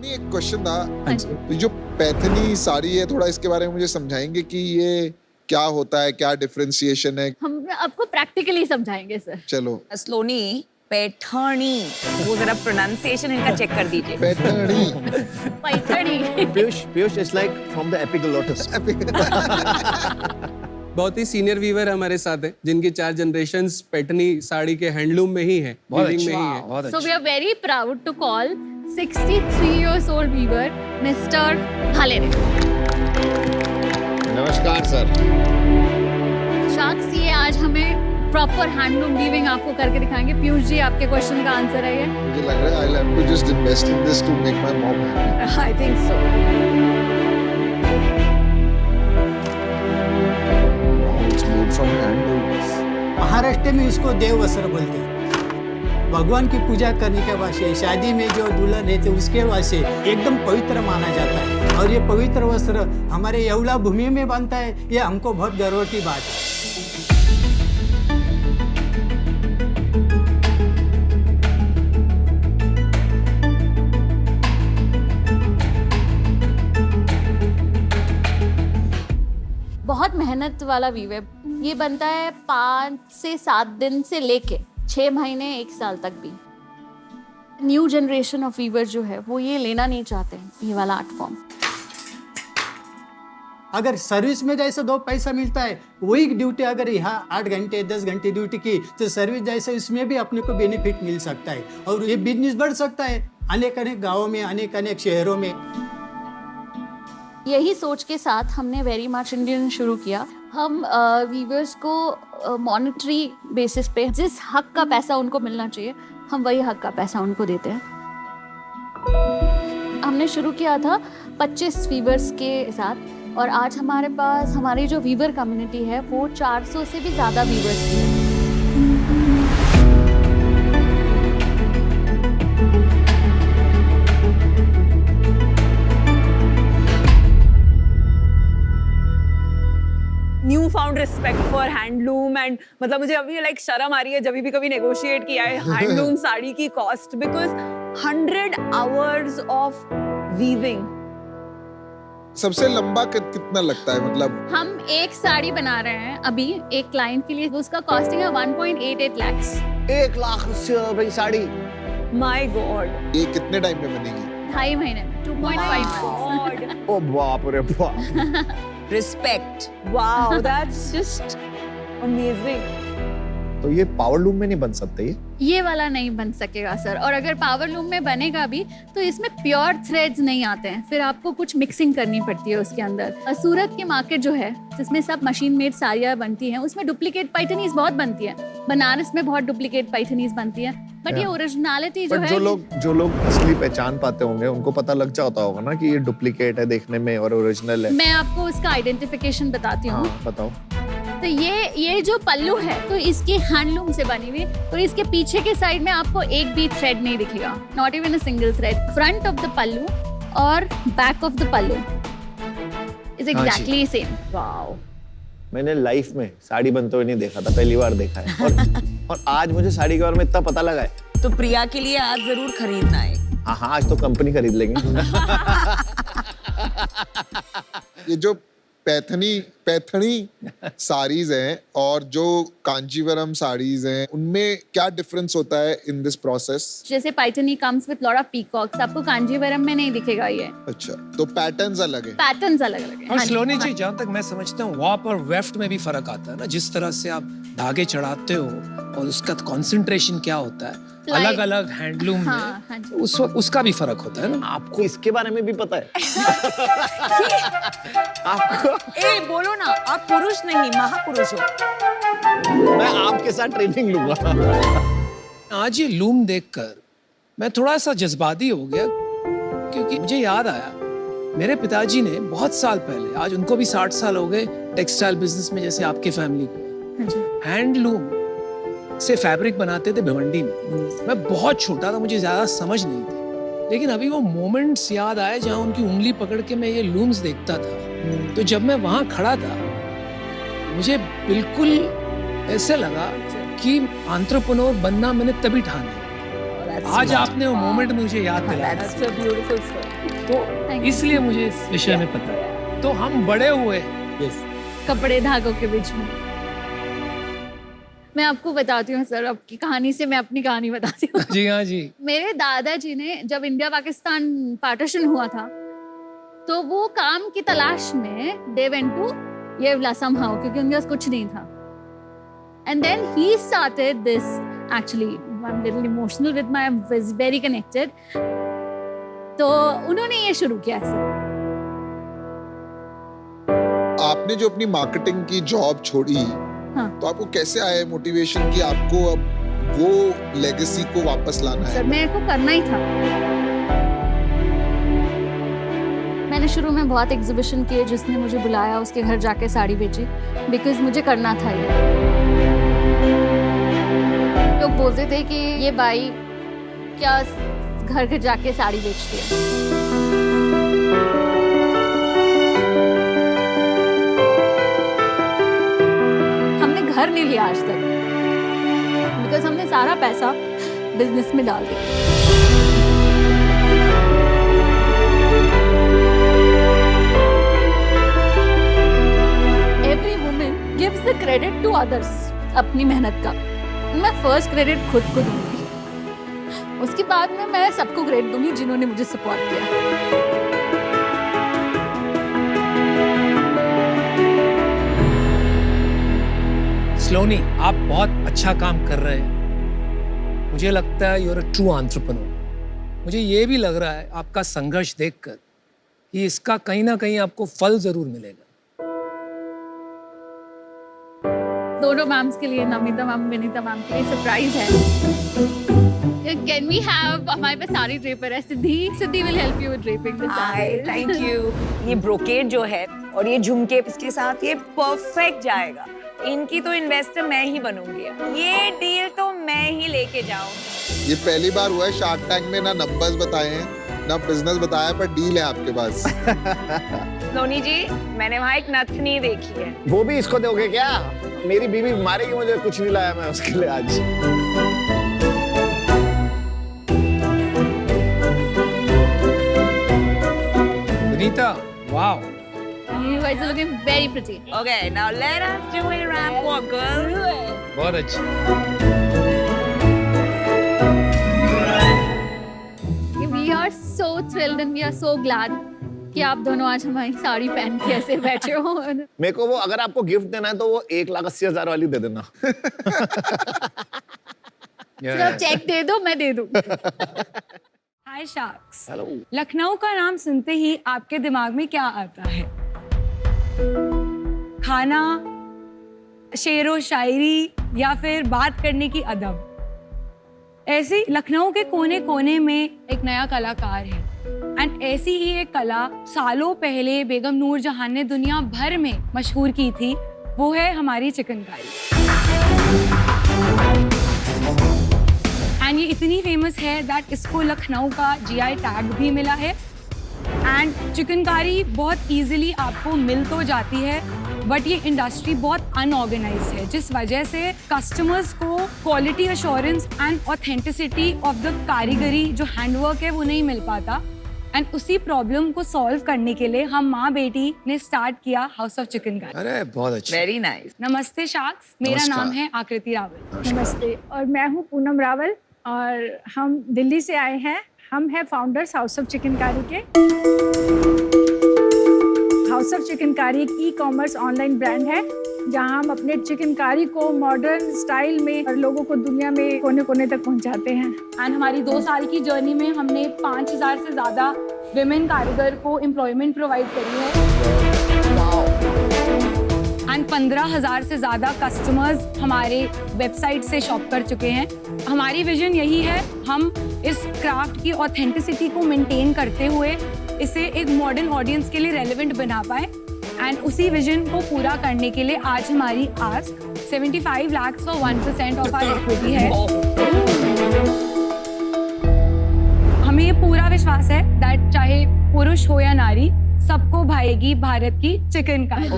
सलोनी, एक क्वेश्चन था। हाँ जी। तो जो पैथनी साड़ी है, थोड़ा इसके बारे में मुझे समझाएंगे कि ये क्या होता है, क्या डिफरेंशिएशन है? हम आपको प्रैक्टिकली समझाएंगे सर। चलो। सलोनी, पैठणी, वो जरा प्रोनाउंसिएशन इनका चेक कर दीजिए। Paithani. Paithani. Piyush is like from the epiglottis. बहुत ही सीनियर वीवर हमारे साथ हैं जिनकी 4 जनरेशंस पैठनी साड़ी के हैंडलूम में ही है, वीविंग में ही है। बहुत So we are very proud to call 63 years old weaver Mr. Halere. नमस्कार सर। शाक्स ये आज हमें प्रॉपर हैंडलूम वीविंग आपको करके दिखाएंगे। पीयूष जी, आपके क्वेश्चन का आंसर है ये। मुझे लग रहा है I'll have to just invest in this to make my mom happy. I think so. Wow, it's made from handlooms. Maharashtra में इसको देव वस्त्र बोलते हैं। भगवान की पूजा करने के वास्ते, शादी में जो दुल्हन रहते उसके वास्ते एकदम पवित्र माना जाता है। और ये पवित्र वस्त्र हमारे येवला भूमि में बनता है, ये हमको बहुत गर्व की बात है। बहुत मेहनत वाला वीव है। ये बनता है 5 से 7 दिन से लेके 6 महीने 1 साल तक भी। न्यू जनरेशन ऑफ वीवर जो है वो ये लेना नहीं चाहते हैं, ये वाला आर्ट फॉर्म। अगर सर्विस में जैसे 2 पैसा मिलता है, वही ड्यूटी अगर यहाँ 8 घंटे 10 घंटे ड्यूटी की तो सर्विस जैसे इसमें भी अपने को बेनिफिट मिल सकता है और ये बिजनेस बढ़ सकता है अनेक अनेक गाँवों में, अनेक अनेक शहरों में। यही सोच के साथ हमने वेरी मच इंडियन शुरू किया। हम वीवर्स को मॉनेटरी बेसिस पे जिस हक का पैसा उनको मिलना चाहिए, हम वही हक का पैसा उनको देते हैं। हमने शुरू किया था 25 वीवर्स के साथ और आज हमारे पास हमारी जो वीवर कम्युनिटी है वो 400 से भी ज़्यादा वीवर्स की है। New found respect for handloom and मतलब मुझे अभी लाइक शर्म आ रही है जब भी कभी नेगोशिएट किया है हैंडलूम साड़ी की cost, because 100 hours of weaving. सबसे लंबा कितना लगता है? मतलब हम एक साड़ी बना रहे हैं अभी एक क्लाइंट के लिए, उसका कॉस्टिंग है 1.88 lakhs। 1 लाख रुपए की साड़ी। My God. ये कितने टाइम में बनेगी? 2.5 महीने में, 2.5 months। ओ बाप रे बाप। Respect, wow, that's just amazing. तो ये पावर लूम में नहीं बन सकते ये वाला नहीं बन सकेगा सर, और अगर पावर लूम में बनेगा भी तो इसमें प्योर थ्रेड्स नहीं आते हैं, फिर आपको कुछ मिक्सिंग करनी पड़ती है उसके अंदर। सूरत की मार्केट जो है जिसमें सब मशीन मेड साड़ियाँ बनती हैं, उसमें डुप्लीकेट पैठनीज बहुत बनती है। बनारस में बहुत डुप्लीकेट पैठनीज बनती है, बट ये ओरिजिनलिटी जो बट है जो लोग असली पहचान पाते होंगे उनको पता लग जाता होगा ना कि ये डुप्लीकेट है देखने में और ओरिजिनल है। मैं आपको उसका आइडेंटिफिकेशन बताती हूँ। हाँ, बताओ। तो ये जो पल्लू है तो इसकी हैंडलूम से बनी हुई, और इसके पीछे के साइड में आपको एक भी थ्रेड नहीं दिखेगा, not even a single thread. Front of the pallu और back of the pallu is exactly same. Wow, मैंने लाइफ में साड़ी बनते हुए नहीं देखा था, पहली बार देखा है। और आज मुझे साड़ी के बारे में इतना पता लगा है। तो प्रिया के लिए आज जरूर खरीदना है। हाँ, आज तो कंपनी खरीद लेंगे। ये जो पैठनी साड़ीज हैं और जो कांजीवरम साड़ीज हैं, उनमें क्या डिफरेंस होता है इन दिस प्रोसेस? जैसे Paithani comes with lot of peacocks, आपको कांजीवरम में नहीं दिखेगा ये। अच्छा, तो पैटर्न्स अलग है। पैटर्न्स अलग अलग है। और हाँ जी, सलोनी जी, हाँ। जहाँ तक मैं समझता हूँ वाप और वेफ्ट में भी फर्क आता है ना, जिस तरह से आप धागे चढ़ाते हो और उसका कंसंट्रेशन क्या होता है अलग अलग हैंडलूम में। हाँ, हाँ जी। उस वक्त उसका भी फर्क होता है ना। आपको इसके बारे में भी पता है? आपको? ए बोलो ना, आप पुरुष नहीं महापुरुष हो। मैं आपके साथ ट्रेनिंग लूंगा। आज ये लूम देखकर मैं थोड़ा सा जज्बाती हो गया, क्योंकि मुझे याद आया मेरे पिताजी ने बहुत साल पहले, आज उनको भी 60 साल हो गए टेक्सटाइल बिजनेस में, जैसे आपके फैमिली को, हैंडलूम से फैब्रिक बनाते थे भिवंडी में। मैं बहुत छोटा था, मुझे ज्यादा समझ नहीं थी, लेकिन अभी वो मोमेंट्स याद आए जहाँ उनकी उंगली पकड़ के मैं ये लूम्स देखता था। तो जब मैं वहां खड़ा था मुझे बिल्कुल ऐसे लगा कि एंटरप्रेन्योर बनना मैंने तभी ठाना। आज आपने वो मोमेंट मुझे याद दिलाया, That's a beautiful story. तो Thank you. इसलिए मुझे इस विषय में पता है। तो हम बड़े हुए कपड़े धागों के बीच में। मैं आपको बताती हूँ सर, आपकी कहानी से मैं अपनी कहानी बताती हूँ। जी हाँ जी, मेरे दादाजी ने जब इंडिया पाकिस्तान पार्टीशन हुआ था, तो वो काम की तलाश में they went to Yeola somehow, क्योंकि उनके पास कुछ नहीं था। And then he started this, actually I am little emotional with my, I was very connected. तो उन्होंने ये शुरू किया ऐसे। आपने जो अपनी मार्केटिंग की जॉब छोड़ी, हाँ। तो आपको कैसे आया मोटिवेशन कि आपको अब वो लेगेसी को वापस लाना है? सर मेरे को करना ही था। मैंने शुरू में बहुत एग्जीबिशन किए, जिसने मुझे बुलाया उसके घर जाके साड़ी बेची, बिकॉज मुझे करना था ये। लोग बोलते थे कि ये बाई क्या घर घर जाके साड़ी बेचती है। हमने घर नहीं लिया आज तक, बिकॉज हमने सारा पैसा बिजनेस में डाल दिया। Every woman gives the credit to others अपनी मेहनत का। मैं फर्स्ट क्रेडिट खुद को दूंगी, उसके बाद में मैं सबको क्रेडिट दूंगी जिन्होंने मुझे सपोर्ट किया। स्लोनी, आप बहुत अच्छा काम कर रहे हैं। मुझे लगता है you are a true entrepreneur. मुझे ये भी लग रहा है आपका संघर्ष देखकर कि इसका कहीं ना कहीं आपको फल जरूर मिलेगा। दोनों मैम्स के लिए, नमिता मैम, विनीता मैम के लिए सरप्राइज है। कैन वी हैव, हमारे पास साड़ी ड्रेपर है, Siddhi will help you with draping the sari. Thank you. ये ब्रोकेड जो है और ये झुमके इसके साथ ये परफेक्ट जाएगा। इनकी तो इन्वेस्टर मैं ही बनूंगी। ये डील तो मैं ही लेके जाऊंगी। ये पहली बार हुआ है शार्क टैंक में, ना नंबर्स बताए हैं ना बिजनेस बताया, पर डील है आपके पास। धोनी जी, मैंने वहाँ एक नथनी देखी है। वो भी इसको दोगे क्या? मेरी बीवी मारेगी मुझे, कुछ नहीं लाया मैं उसके लिए आज। Vinita, wow, You guys are looking very pretty. Okay, now let us do a rap walk, girl. बहुत अच्छा। We are so thrilled and we are so glad कि आप दोनों आज हमारी साड़ी पहन के ऐसे बैठे हो। मेरे को वो, अगर आपको गिफ्ट देना है तो वो 1,80,000 वाली दे देना। फिर आप चेक दे दो, मैं दे दूँ। Hi Sharks. हेलो। लखनऊ का नाम सुनते ही आपके दिमाग में क्या आता है? खाना, शेरो शायरी या फिर बात करने की अदब? ऐसी लखनऊ के कोने कोने में एक नया कलाकार है, एंड ऐसी ही एक कला सालों पहले बेगम नूरजहां ने दुनिया भर में मशहूर की थी। वो है हमारी चिकनकारी। एंड ये इतनी फेमस है दैट इसको लखनऊ का GI टैग भी मिला है। एंड चिकनकारी बहुत इजीली आपको मिल तो जाती है, बट ये इंडस्ट्री बहुत अनऑर्गेनाइज्ड है, जिस वजह से कस्टमर्स को quality assurance and authenticity of the कारीगरी जो हैंडवर्क है वो नहीं मिल पाता। एंड उसी प्रॉब्लम को सॉल्व करने के लिए हम माँ बेटी ने स्टार्ट किया हाउस ऑफ चिकनकारी। अरे बहुत अच्छा। Very nice. नमस्ते शार्क्स, मेरा नमस्कार। नाम है आकृति रावल। नमस्ते, और मैं हूँ पूनम रावल और हम दिल्ली से आए हैं। हम हैं फाउंडर्स हाउस ऑफ चिकनकारी के। हाउस ऑफ चिकनकारी एक ई-कॉमर्स ऑनलाइन ब्रांड है, जहां हम अपने चिकनकारी को मॉडर्न स्टाइल में और लोगों को दुनिया में कोने कोने तक पहुंचाते हैं। एंड हमारी 2 साल की जर्नी में हमने 5,000 से ज़्यादा विमेन कारीगर को एम्प्लॉयमेंट प्रोवाइड करी है। एंड 15,000 से ज़्यादा कस्टमर्स हमारे वेबसाइट से शॉप कर चुके हैं। हमारी विजन यही है, हम इस क्राफ्ट की ऑथेंटिसिटी को मेंटेन करते हुए इसे एक मॉडर्न ऑडियंस के लिए रेलेवेंट बना पाए। एंड उसी विजन को पूरा करने के लिए आज हमारी आस्क 75 लाख और 1% ऑफ आवर इक्विटी है। हमें ये पूरा विश्वास है दैट चाहे पुरुष हो या नारी, सबको भाएगी भारत की चिकनकारी।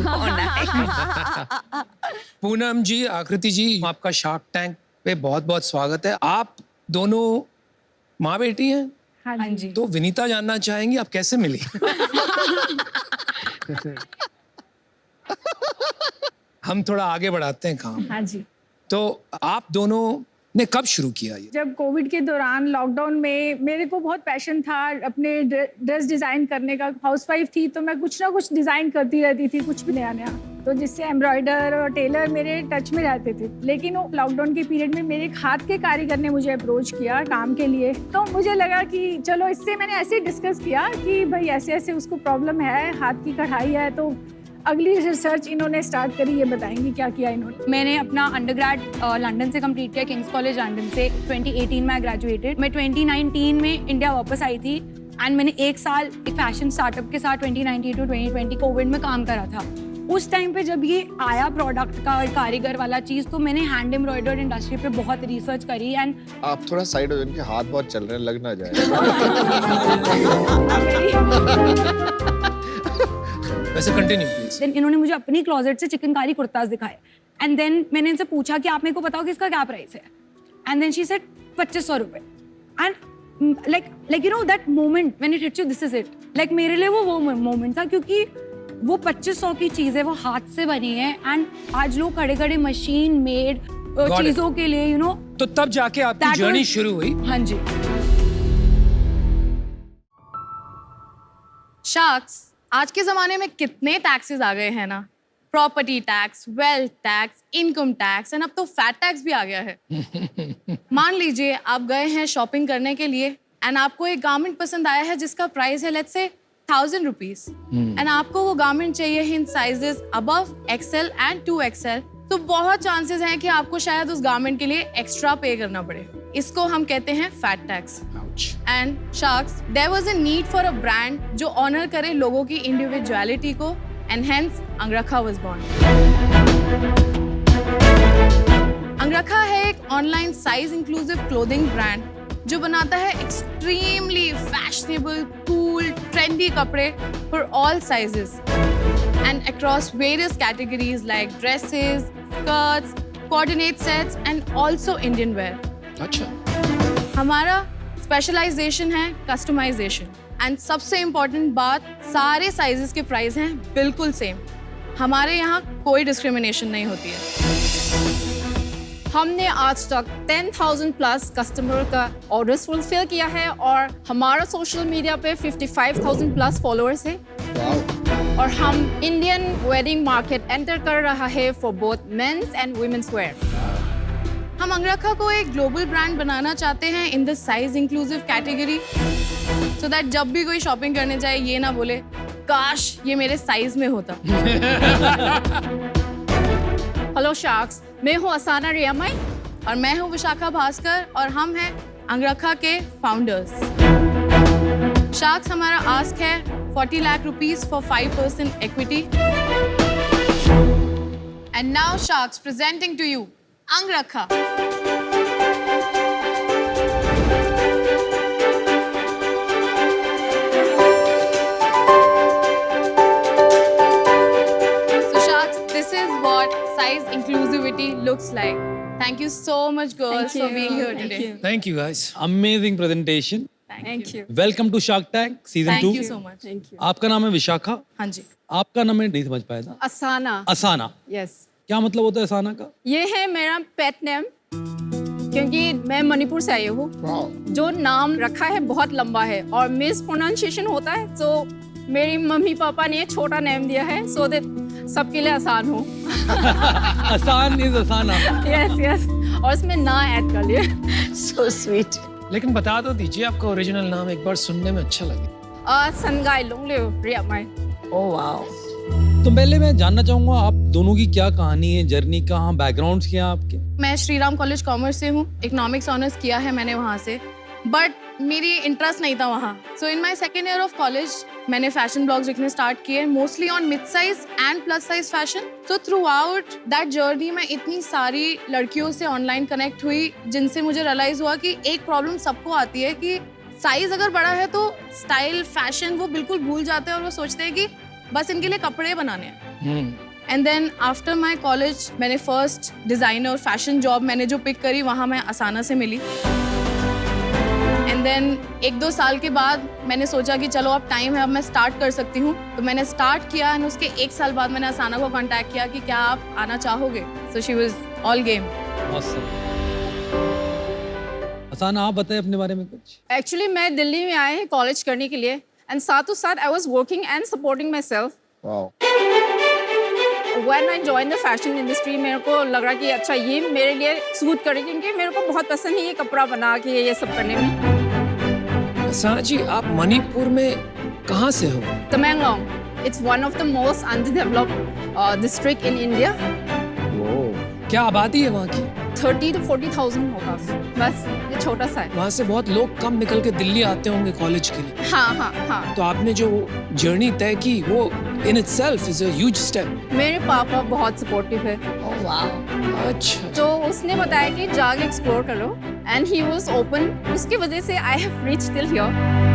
पूनम जी, आकृति जी, आपका शार्क टैंक पे बहुत बहुत स्वागत है। आप दोनों माँ बेटी हैं? हाँ हाँ जी जी। तो विनीता जानना चाहेंगी आप कैसे मिली? हम थोड़ा आगे बढ़ाते हैं काम। हाँ जी। तो आप दोनों ने कब शुरू किया ये? जब कोविड के दौरान लॉकडाउन में मेरे को बहुत पैशन था अपने ड्रेस डिज़ाइन करने का। हाउसवाइफ थी तो मैं कुछ ना कुछ डिज़ाइन करती रहती थी, कुछ भी नया नया, तो जिससे एम्ब्रॉयडर और टेलर मेरे टच में रहते थे। लेकिन वो लॉकडाउन के पीरियड में मेरे एक हाथ के कारीगर ने मुझे अप्रोच किया काम के लिए, तो मुझे लगा कि चलो, इससे मैंने ऐसे डिस्कस किया कि भाई ऐसे ऐसे उसको प्रॉब्लम है, हाथ की कढ़ाई है। तो अगली रिसर्च इन्होंने स्टार्ट करी, ये बताएंगी क्या किया इन्होंने। मैंने अपना अंडरग्रेड लंदन से कंप्लीट किया, किंग्स कॉलेज लंदन से। 2018 में ग्रेजुएटेड। मैं 2019 में इंडिया वापस आई थी एंड मैंने एक साल एक फैशन स्टार्टअप के साथ 2019 टू 2020 कोविड में काम करा था। उस टाइम पे जब ये आया प्रोडक्ट का कारीगर वाला चीज़, तो मैंने हैंड एम्ब्रॉयडर्ड इंडस्ट्री पे बहुत रिसर्च करी एंड आप थोड़ा साइड हो, इनके हाथ बहुत चल रहे हैं, लग ना जाए। वैसे कंटिन्यू प्लीज। देन इन्होंने मुझे अपनी क्लोजेट से चिकनकारी कुर्ताज दिखाए एंड देन मैंने इनसे पूछा कि आप मेरे को बताओ कि इसका क्या प्राइस है, एंड देन शी सेड 2500 रुपए। And like you know that moment when it hits you, this is it. Like मेरे लिए वो मोमेंट था, क्योंकि वो 2500 की चीज है, वो हाथ से बनी है एंड आज लोग खड़े खड़े मशीन मेड चीजों के लिए यू नो। तो तब जाके आपकी That जर्नी was- शुरू हुई। हाँ जी। शार्क्स, आज के ज़माने में कितने टैक्सेस आ गए हैं ना। Property tax, wealth tax, income tax and अब तो फैट टैक्स भी आ गया है। मान लीजिए आप गए हैं शॉपिंग करने के लिए एंड आपको एक गारमेंट पसंद आया है जिसका प्राइस है लेट्स से 1000 रुपीज एंड आपको वो गारमेंट चाहिए in sizes above XL and 2XL, तो बहुत चांसेस हैं कि आपको शायद उस गारमेंट के लिए एक्स्ट्रा पे करना पड़े। इसको हम कहते हैं fat tax. And sharks, there was a need for a brand जो ऑनर करे लोगों की इंडिविजुअलिटी को and hence Angrakha was born. Angrakha है एक online size inclusive clothing brand जो बनाता है एक्सट्रीमली फैशनेबल, कूल, ट्रेंडी कपड़े for all sizes and across various categories like dresses, skirts, coordinate sets and also Indian wear. अच्छा। हमारा स्पेशलाइजेशन है कस्टमाइजेशन एंड सबसे इम्पोर्टेंट बात, सारे साइजेस के प्राइस हैं बिल्कुल सेम। हमारे यहाँ कोई डिस्क्रिमिनेशन नहीं होती है। हमने आज तक 10,000 प्लस कस्टमर का ऑर्डर्स फुलफिल किया है और हमारा सोशल मीडिया पे 55,000 प्लस फॉलोअर्स है और हम इंडियन वेडिंग मार्केट एंटर कर रहा है for both mens and womens wear. हम अंगरखा को एक ग्लोबल ब्रांड बनाना चाहते हैं in the size inclusive category, so that जब भी कोई शॉपिंग करने जाए ये ना बोले काश ये मेरे साइज में होता। हेलो शार्क्स, मैं हूँ असाना रियामाई और मैं हूँ विशाखा भास्कर और हम हैं अंगरखा के फाउंडर्स। शार्क्स, हमारा आस्क है 40 lakh rupees for 5% equity. And now sharks presenting to you Angrakha. So Sharks, this is what size inclusivity looks like. Thank you so much, girls, for being here today. Thank you guys. Amazing presentation. Thank you. Welcome to Shark Tank Season 2. Thank you so much. आपका नाम है विशाखा। हाँ जी। आपका नाम मैं नहीं समझ पाया था। असाना। असाना। यस, क्या मतलब होता है असाना का? ये है मेरा पेट नेम, क्योंकि मैं मणिपुर से आई हूँ। जो नाम रखा है बहुत लंबा है और मिस प्रोनाउंसिएशन होता है, तो मेरी मम्मी पापा ने छोटा नेम दिया है सो दैट सबके लिए आसान हो। आसान इज असाना। यस यस, और इसमें ना ऐड कर लिए। So sweet. लेकिन बता तो दीजिए आपका ओरिजिनल नाम, एक बार सुनने में अच्छा लगे। सनगाई लुंगलियो रियामाई। Oh wow. तो पहले मैं जानना चाहूंगा आप दोनों की क्या कहानी है, जर्नी कहाँ, बैकग्राउंड्स क्या हैं आपके? मैं श्रीराम कॉलेज कॉमर्स से हूँ, इकोनॉमिक्स ऑनर्स किया है मैंने वहाँ से, बट मेरी इंटरेस्ट नहीं था वहाँ। So in my second year of college मैंने फैशन ब्लॉग्स लिखने स्टार्ट किए, mostly on mid size and plus size fashion. So throughout that journey मैं इतनी सारी लड़कियों से ऑनलाइन कनेक्ट हुई जिनसे मुझे रियलाइज हुआ कि एक प्रॉब्लम सबको आती है कि साइज अगर बड़ा है तो स्टाइल फैशन वो बिल्कुल भूल जाते हैं और वो सोचते हैं कि बस इनके लिए कपड़े बनाने हैं। And then after my college मैंने फर्स्ट डिज़ाइनर फैशन जॉब मैंने जो पिक करी वहाँ मैं असाना से मिली। एंड देन 1-2 साल के बाद मैंने सोचा कि चलो अब टाइम है, अब मैं स्टार्ट कर सकती हूँ, तो मैंने स्टार्ट किया एंड उसके 1 साल बाद मैंने असाना को कांटेक्ट किया कि क्या आप आना चाहोगे, so she was all game. Asana, आप बताएं अपने बारे में कुछ। एक्चुअली मैं दिल्ली में आए हैं कॉलेज करने के लिए एंड साथ I was working and supporting my self. When I joined the fashion industry, मेरे को लग रहा कि अच्छा ये मेरे लिए सूट करे, क्योंकि मेरे को बहुत पसंद है ये कपड़ा बना के ये सब करने में। असाना जी, आप मणिपुर में कहाँ से हो? Tamenglong, it's one of the most underdeveloped district in India. क्या आबादी है वहाँ की? 30 to 40,000 होगा, बस ये छोटा सा है। वहाँ से बहुत लोग कम निकल के दिल्ली आते होंगे कॉलेज के लिए। हाँ। तो आपने जो जर्नी तय की वो in itself is a huge step. मेरे पापा बहुत सपोर्टिव है। अच्छा। तो उसने बताया कि जाके एक्सप्लोर करो एंड ही वाज ओपन, उसकी वजह से I have reached till here.